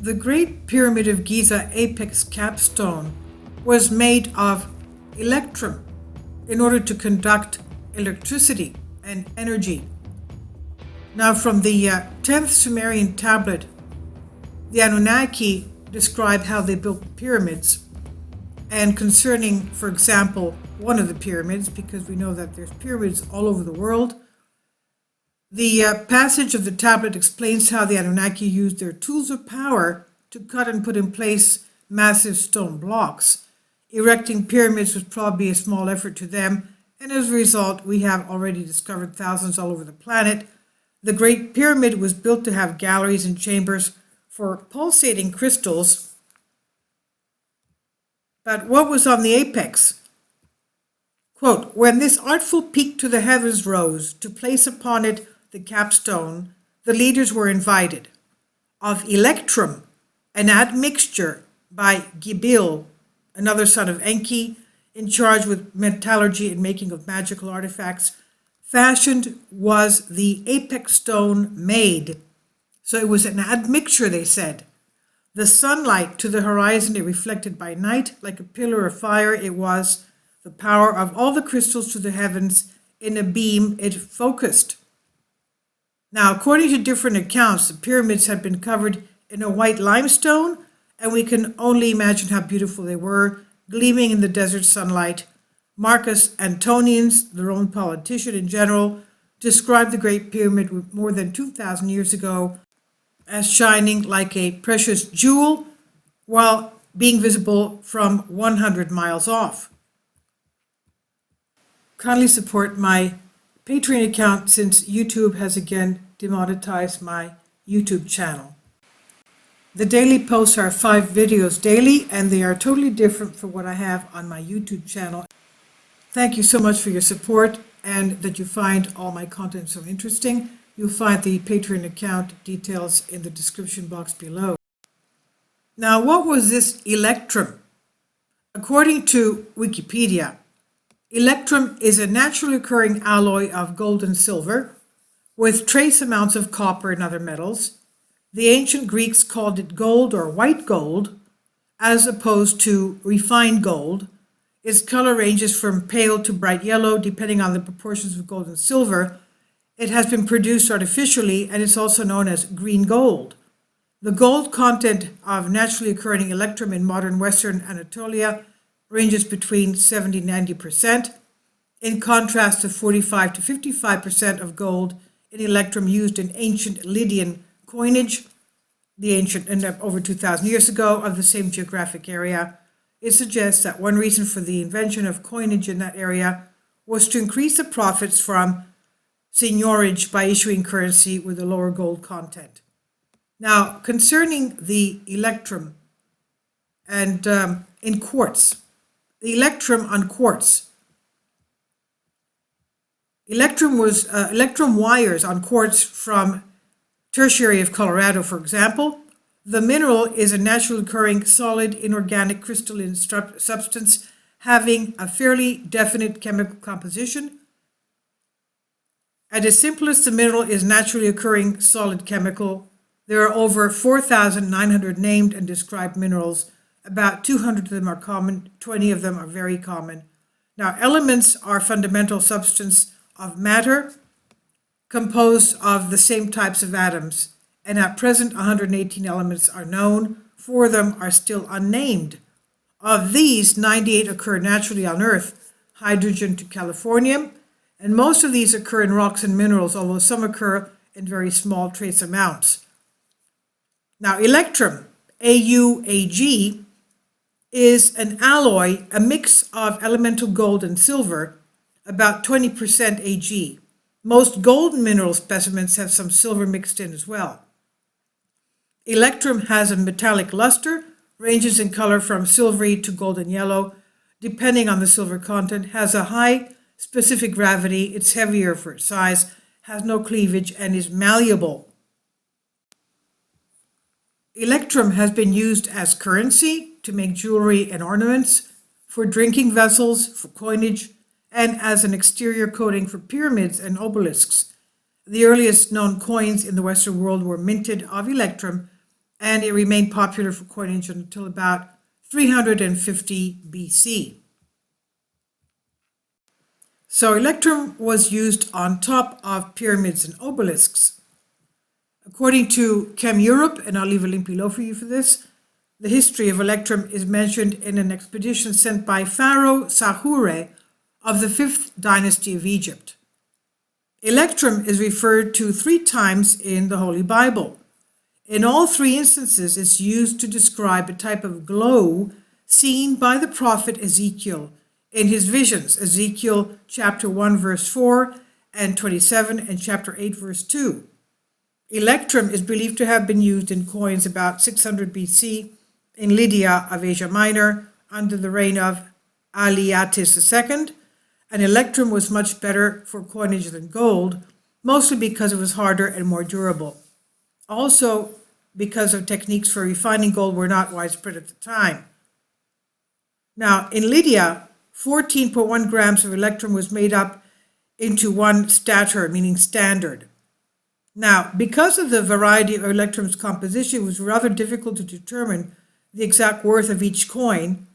The Great Pyramid of Giza apex capstone was made of ELECTRUM in order to conduct electricity and energy. Now, from the 10th Sumerian tablet, the Anunnaki describe how they built the pyramids. And concerning, for example, one of the pyramids, because we know that there's pyramids all over the world, the passage of the tablet explains how the Anunnaki used their tools of power to cut and put in place massive stone blocks. Erecting pyramids was probably a small effort to them, and as a result, we have already discovered thousands all over the planet. The Great Pyramid was built to have galleries and chambers for pulsating crystals. But what was on the apex? Quote, when this artful peak to the heavens rose, to place upon it the capstone, the leaders were invited. Of ELECTRUM, an admixture by Gibil, another son of Enki, in charge with metallurgy and making of magical artifacts, fashioned was the apex stone made. So it was an admixture, they said. The sunlight to the horizon it reflected by night, like a pillar of fire it was, the power of all the crystals to the heavens in a beam it focused. Now, according to different accounts, the pyramids had been covered in a white limestone, and we can only imagine how beautiful they were, gleaming in the desert sunlight. Marcus Antonius, the Roman politician in general, described the Great Pyramid more than 2,000 years ago as shining like a precious jewel while being visible from 100 miles off. Kindly support my Patreon account since YouTube has again demonetized my YouTube channel. The daily posts are 5 videos daily, and they are totally different from what I have on my YouTube channel. Thank you so much for your support and that you find all my content so interesting. You'll find the Patreon account details in the description box below. Now, what was this ELECTRUM? According to Wikipedia, ELECTRUM is a naturally occurring alloy of gold and silver with trace amounts of copper and other metals. The ancient Greeks called it gold or white gold, as opposed to refined gold. Its color ranges from pale to bright yellow, depending on the proportions of gold and silver. It has been produced artificially, and it's also known as green gold. The gold content of naturally occurring ELECTRUM in modern Western Anatolia ranges between 70 and 90%, in contrast to 45 to 55% of gold in ELECTRUM used in ancient Lydian coinage, the ancient, and over 2,000 years ago, of the same geographic area. It suggests that one reason for the invention of coinage in that area was to increase the profits from seigniorage by issuing currency with a lower gold content. Now, concerning the ELECTRUM and in quartz, the ELECTRUM on quartz. ELECTRUM wires on quartz from Tertiary of Colorado, for example. The mineral is a naturally occurring solid inorganic crystalline substance having a fairly definite chemical composition. At its simplest, the mineral is naturally occurring solid chemical. There are over 4,900 named and described minerals. About 200 of them are common, 20 of them are very common. Now, elements are fundamental substance of matter composed of the same types of atoms, and at present 118 elements are known. 4 of them are still unnamed. Of these, 98 occur naturally on Earth, hydrogen to californium, and most of these occur in rocks and minerals, although some occur in very small trace amounts. Now, ELECTRUM, AuAg, is an alloy, a mix of elemental gold and silver, about 20% Ag. Most gold mineral specimens have some silver mixed in as well. ELECTRUM has a metallic luster, ranges in color from silvery to golden yellow, depending on the silver content, has a high specific gravity, it's heavier for its size, has no cleavage, and is malleable. ELECTRUM has been used as currency to make jewelry and ornaments, for drinking vessels, for coinage, and as an exterior coating for pyramids and obelisks. The earliest known coins in the Western world were minted of ELECTRUM and it remained popular for coinage until about 350 BC. So electrum was used on top of pyramids and obelisks. According to Chem Europe, and I'll leave a link below for you for this, the history of electrum is mentioned in an expedition sent by Pharaoh Sahure of the 5th dynasty of Egypt. Electrum is referred to 3 times in the Holy Bible. In all 3 instances, it's used to describe a type of glow seen by the prophet Ezekiel in his visions, Ezekiel chapter 1 verse 4 and 27 and chapter 8 verse 2. Electrum is believed to have been used in coins about 600 BC in Lydia of Asia Minor under the reign of Alyattes II, and electrum was much better for coinage than gold, mostly because it was harder and more durable. Also, because of techniques for refining gold were not widespread at the time. Now, in Lydia, 14.1 grams of electrum was made up into 1 stater, meaning standard. Now, because of the variety of electrum's composition, it was rather difficult to determine the exact worth of each coin.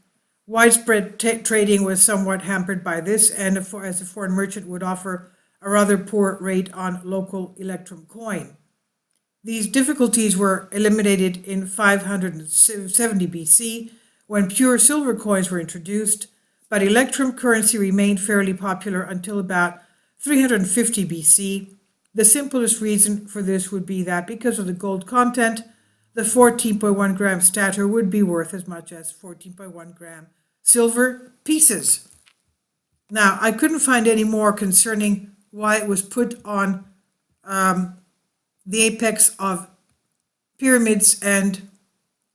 Widespread trading was somewhat hampered by this, and as a foreign merchant would offer a rather poor rate on local electrum coin. These difficulties were eliminated in 570 BC when pure silver coins were introduced, but electrum currency remained fairly popular until about 350 BC. The simplest reason for this would be that because of the gold content, the 14.1 gram stater would be worth as much as 14.1 gram silver pieces. Now, I couldn't find any more concerning why it was put on the apex of pyramids and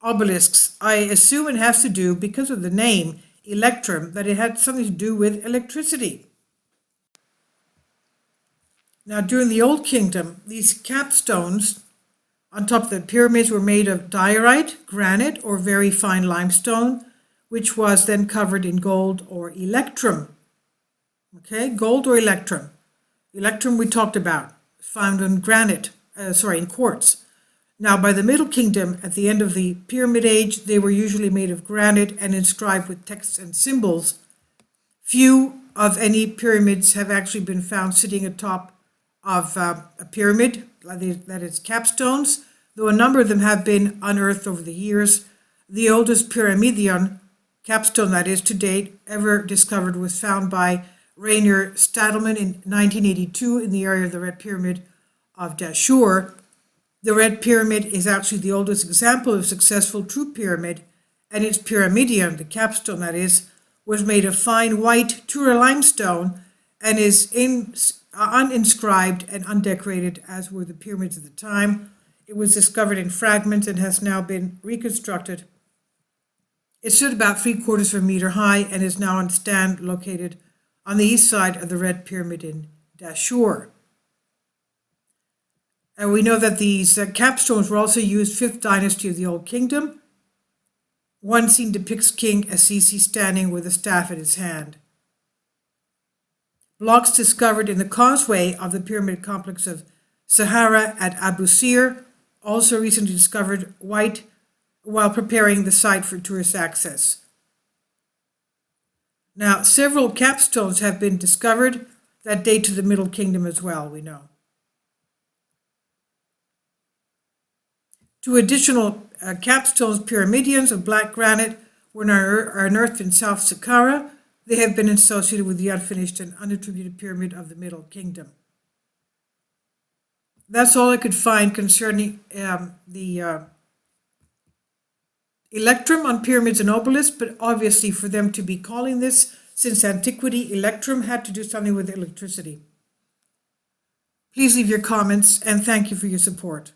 obelisks. I assume it has to do, because of the name, electrum, that it had something to do with electricity. Now, during the Old Kingdom, these capstones on top of the pyramids were made of diorite, granite, or very fine limestone, which was then covered in gold or electrum. Okay, gold or electrum. Electrum we talked about, found in in quartz. Now, by the Middle Kingdom, at the end of the Pyramid Age, they were usually made of granite and inscribed with texts and symbols. Few of any pyramids have actually been found sitting atop of a pyramid, that is capstones, though a number of them have been unearthed over the years. The oldest pyramidion, capstone that is to date, ever discovered was found by Rainer Stadelmann in 1982 in the area of the Red Pyramid of Dashur. The Red Pyramid is actually the oldest example of successful true pyramid, and its pyramidion, the capstone that is, was made of fine white Tura limestone and is uninscribed and undecorated, as were the pyramids at the time. It was discovered in fragments and has now been reconstructed. It stood about 3/4 of a meter high and is now on stand located on the east side of the Red Pyramid in Dashur. And we know that these capstones were also used 5th dynasty of the Old Kingdom. One scene depicts King Assisi standing with a staff in his hand. Blocks discovered in the causeway of the pyramid complex of Sahara at Abu Sir, also recently discovered white while preparing the site for tourist access. Now, several capstones have been discovered that date to the Middle Kingdom as well, we know. 2 additional capstones, pyramidions of black granite, are unearthed in South Saqqara. They have been associated with the unfinished and unattributed pyramid of the Middle Kingdom. That's all I could find concerning the electrum on pyramids and obelisks, but obviously for them to be calling this, since antiquity, electrum had to do something with electricity. Please leave your comments, and thank you for your support.